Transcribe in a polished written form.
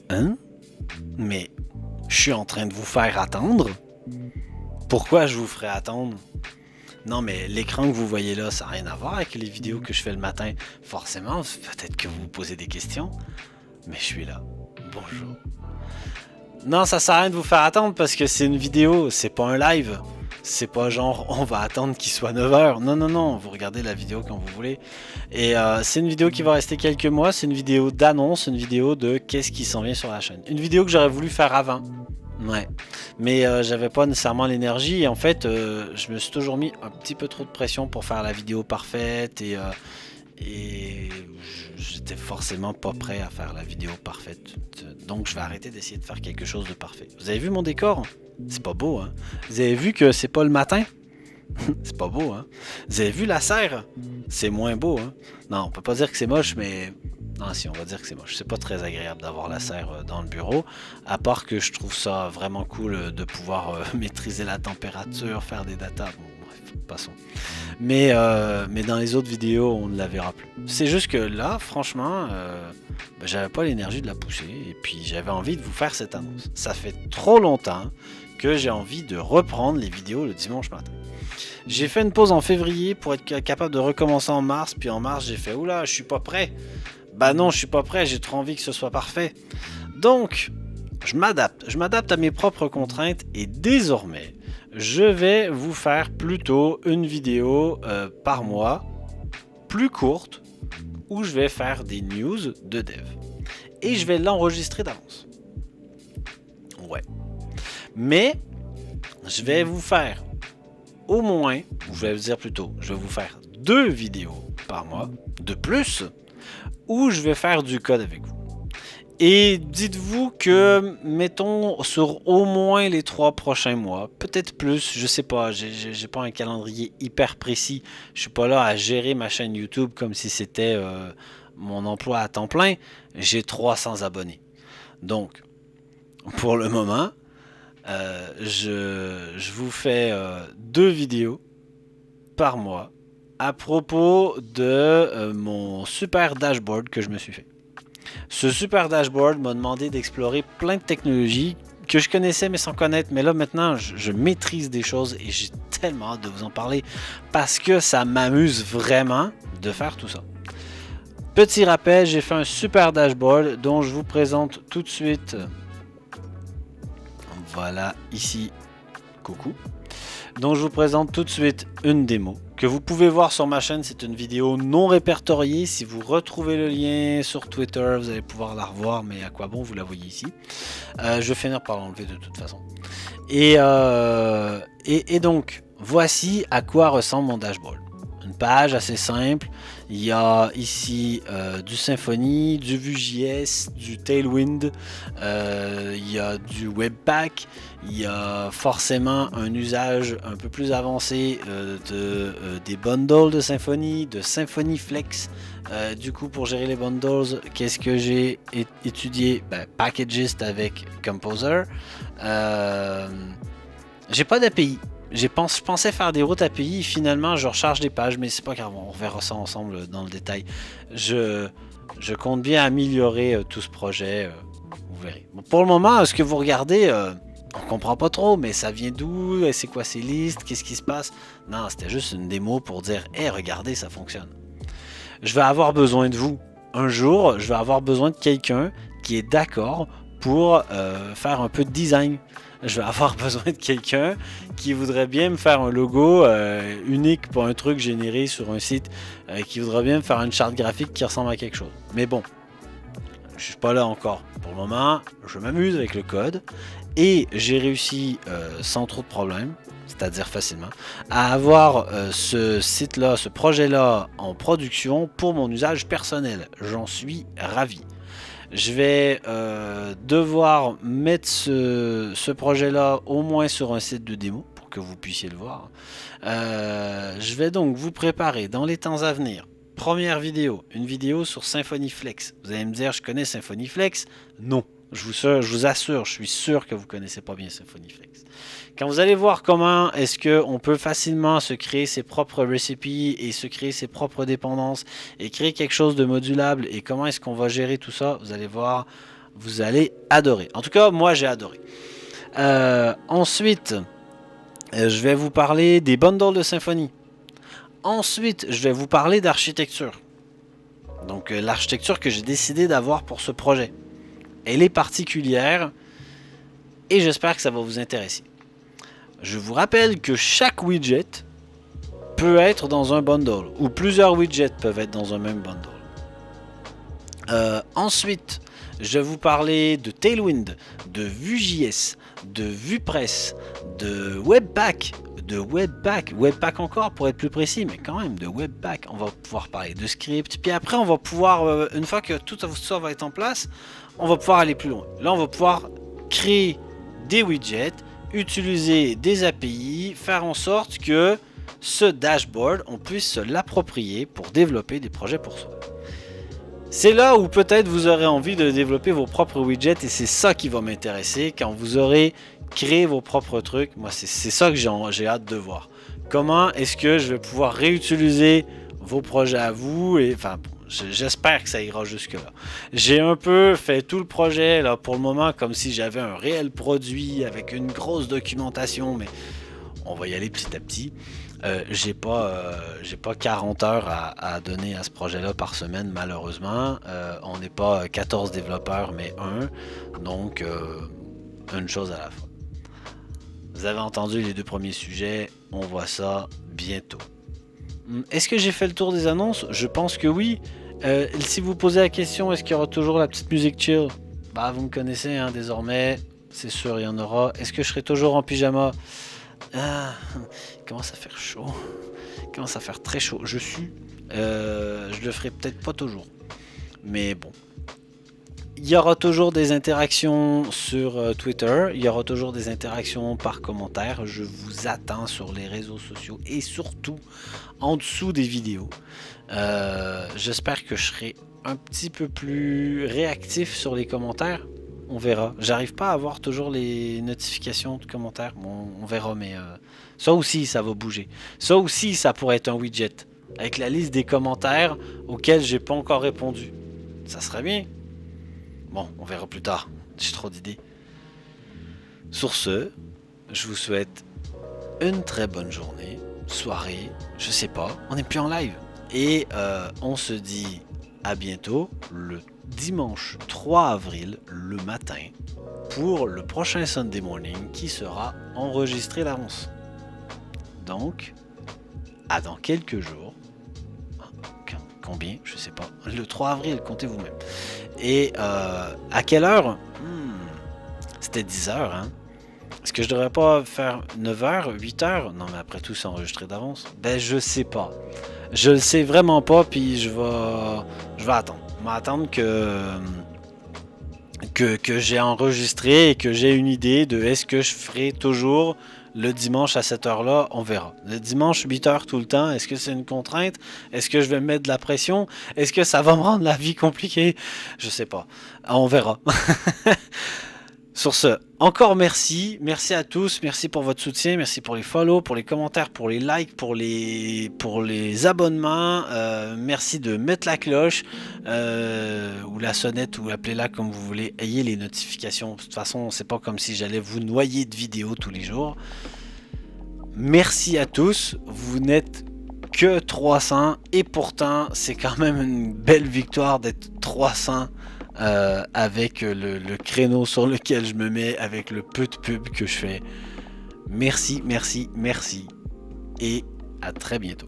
Hein? Mais je suis en train de vous faire attendre? Pourquoi je vous ferais attendre? Non, mais l'écran que vous voyez là, ça n'a rien à voir avec les vidéos que je fais le matin. Forcément, peut-être que vous vous posez des questions, mais je suis là. Bonjour. Non, ça sert à rien de vous faire attendre parce que c'est une vidéo, c'est pas un live. C'est pas genre on va attendre qu'il soit 9h. Non, non, non, vous regardez la vidéo quand vous voulez. Et c'est une vidéo qui va rester quelques mois. C'est une vidéo d'annonce, une vidéo de qu'est-ce qui s'en vient sur la chaîne. Une vidéo que j'aurais voulu faire avant. Ouais. Mais j'avais pas nécessairement l'énergie. Et en fait, je me suis toujours mis un petit peu trop de pression pour faire la vidéo parfaite. Et j'étais forcément pas prêt à faire la vidéo parfaite. Donc je vais arrêter d'essayer de faire quelque chose de parfait. Vous avez vu mon décor? C'est pas beau, hein? Vous avez vu que c'est pas le matin? C'est pas beau, hein? Vous avez vu la serre? C'est moins beau, hein? Non, on peut pas dire que c'est moche, mais... Non, si, on va dire que c'est moche. C'est pas très agréable d'avoir la serre dans le bureau, à part que je trouve ça vraiment cool de pouvoir maîtriser la température, faire des datas. Bon, bref, passons. Mais dans les autres vidéos, on ne la verra plus. C'est juste que là, franchement, j'avais pas l'énergie de la pousser, et puis j'avais envie de vous faire cette annonce. Ça fait trop longtemps que j'ai envie de reprendre les vidéos le dimanche matin. J'ai fait une pause en février pour être capable de recommencer en mars, puis en mars j'ai fait oula, je suis pas prêt. Bah non, je suis pas prêt, j'ai trop envie que ce soit parfait. Donc, je m'adapte à mes propres contraintes et désormais, je vais vous faire plutôt une vidéo par mois, plus courte, où je vais faire des news de dev. Et je vais l'enregistrer d'avance. Ouais. Mais, je vais vous faire au moins, ou je vais vous dire plutôt, je vais vous faire 2 vidéos par mois, de plus, où je vais faire du code avec vous. Et dites-vous que, mettons, sur au moins les 3 prochains mois, peut-être plus, je sais pas, j'ai pas un calendrier hyper précis, je suis pas là à gérer ma chaîne YouTube comme si c'était mon emploi à temps plein, j'ai 300 abonnés. Donc, pour le moment, je vous fais 2 vidéos par mois à propos de mon super dashboard que je me suis fait. Ce super dashboard m'a demandé d'explorer plein de technologies que je connaissais mais sans connaître. Mais là maintenant, je maîtrise des choses et j'ai tellement hâte de vous en parler parce que ça m'amuse vraiment de faire tout ça. Petit rappel, j'ai fait un super dashboard dont je vous présente tout de suite. Voilà, ici. Coucou. Donc je vous présente tout de suite une démo que vous pouvez voir sur ma chaîne. C'est une vidéo non répertoriée. Si vous retrouvez le lien sur Twitter, vous allez pouvoir la revoir, mais à quoi bon, vous la voyez ici. Je vais finir par l'enlever de toute façon. Et donc, voici à quoi ressemble mon dashboard. Une page assez simple. Il y a ici du Symfony, du Vue.js, du Tailwind, il y a du Webpack, il y a forcément un usage un peu plus avancé des bundles de Symfony, de Symfony Flex. Du coup, pour gérer les bundles, qu'est-ce que j'ai étudié? Packagist avec Composer. J'ai pas d'API. Je pensais faire des routes API, finalement je recharge des pages, mais c'est pas grave, on verra ça ensemble dans le détail. Je compte bien améliorer tout ce projet, vous verrez. Bon, pour le moment, ce que vous regardez, on comprend pas trop, mais ça vient d'où? C'est quoi ces listes? Qu'est-ce qui se passe? Non, c'était juste une démo pour dire, hey, regardez, ça fonctionne. Je vais avoir besoin de vous. Un jour, je vais avoir besoin de quelqu'un qui est d'accord pour faire un peu de design. Je vais avoir besoin de quelqu'un qui voudrait bien me faire un logo unique pour un truc généré sur un site, qui voudrait bien me faire une charte graphique qui ressemble à quelque chose. Mais bon, je suis pas là encore. Pour le moment, je m'amuse avec le code et j'ai réussi sans trop de problèmes, c'est-à-dire facilement, à avoir ce site-là, ce projet-là en production pour mon usage personnel. J'en suis ravi. Je vais devoir mettre ce projet-là au moins sur un site de démo pour que vous puissiez le voir. Je vais donc vous préparer dans les temps à venir. Première vidéo, une vidéo sur Symfony Flex. Vous allez me dire, je connais Symfony Flex? Non. Je vous assure, je suis sûr que vous ne connaissez pas bien Symfony Flex. Quand vous allez voir comment est-ce qu'on peut facilement se créer ses propres recipes et se créer ses propres dépendances et créer quelque chose de modulable et comment est-ce qu'on va gérer tout ça, vous allez voir, vous allez adorer. En tout cas, moi j'ai adoré. Ensuite, je vais vous parler des bundles de Symfony. Ensuite, je vais vous parler d'architecture. Donc l'architecture que j'ai décidé d'avoir pour ce projet. Elle est particulière et j'espère que ça va vous intéresser. Je vous rappelle que chaque widget peut être dans un bundle ou plusieurs widgets peuvent être dans un même bundle. Ensuite, je vais vous parler de Tailwind, de Vue.js, de VuePress, de Webpack, Webpack encore pour être plus précis, mais quand même de Webpack. On va pouvoir parler de script, puis après on va pouvoir, une fois que tout ça va être en place, on va pouvoir aller plus loin. Là, on va pouvoir créer des widgets, utiliser des API, faire en sorte que ce dashboard, on puisse se l'approprier pour développer des projets pour soi. C'est là où peut-être vous aurez envie de développer vos propres widgets et c'est ça qui va m'intéresser quand vous aurez créé vos propres trucs. Moi, c'est ça que j'ai hâte de voir. Comment est-ce que je vais pouvoir réutiliser vos projets à vous et enfin. J'espère que ça ira jusque là. J'ai un peu fait tout le projet là pour le moment comme si j'avais un réel produit avec une grosse documentation, mais on va y aller petit à petit. J'ai pas 40 heures à donner à ce projet-là par semaine malheureusement. On n'est pas 14 développeurs mais un, donc une chose à la fois. Vous avez entendu les deux premiers sujets, on voit ça bientôt. Est-ce que j'ai fait le tour des annonces? Je pense que oui. Si vous posez la question, est-ce qu'il y aura toujours la petite musique chill? Bah, vous me connaissez hein, désormais, c'est sûr, il y en aura. Est-ce que je serai toujours en pyjama? Il commence à faire chaud. Il commence à faire très chaud. Je le ferai peut-être pas toujours. Mais bon. Il y aura toujours des interactions sur Twitter, il y aura toujours des interactions par commentaire. Je vous attends sur les réseaux sociaux et surtout en dessous des vidéos. J'espère que je serai un petit peu plus réactif sur les commentaires. On verra. J'arrive pas à avoir toujours les notifications de commentaires. Bon, on verra, mais ça aussi, ça va bouger. Ça aussi, ça pourrait être un widget avec la liste des commentaires auxquels j'ai pas encore répondu. Ça serait bien. Bon, on verra plus tard. J'ai trop d'idées. Sur ce, je vous souhaite une très bonne journée, soirée, je sais pas, on n'est plus en live. Et on se dit à bientôt le dimanche 3 avril, le matin, pour le prochain Sunday Morning qui sera enregistré d'avance. Donc, à dans quelques jours. Combien? Je sais pas. Le 3 avril, comptez vous-même. Et à quelle heure? C'était 10h, hein? Est-ce que je devrais pas faire 9h, 8h? Non, mais après tout, c'est enregistré d'avance. Ben, je sais pas. Je le sais vraiment pas, puis je vais attendre. Je vais attendre que j'ai enregistré et que j'ai une idée de est-ce que je ferai toujours le dimanche à cette heure-là, on verra. Le dimanche, 8h tout le temps, est-ce que c'est une contrainte? Est-ce que je vais me mettre de la pression? Est-ce que ça va me rendre la vie compliquée? Je sais pas. On verra. Sur ce, encore merci. Merci à tous. Merci pour votre soutien. Merci pour les follow, pour les commentaires, pour les likes, pour les abonnements. Merci de mettre la cloche ou la sonnette ou appelez-la comme vous voulez. Ayez les notifications. De toute façon, c'est pas comme si j'allais vous noyer de vidéos tous les jours. Merci à tous. Vous n'êtes que 300 et pourtant, c'est quand même une belle victoire d'être 300. Avec le créneau sur lequel je me mets, avec le peu de pub que je fais. Merci, merci, merci. Et à très bientôt.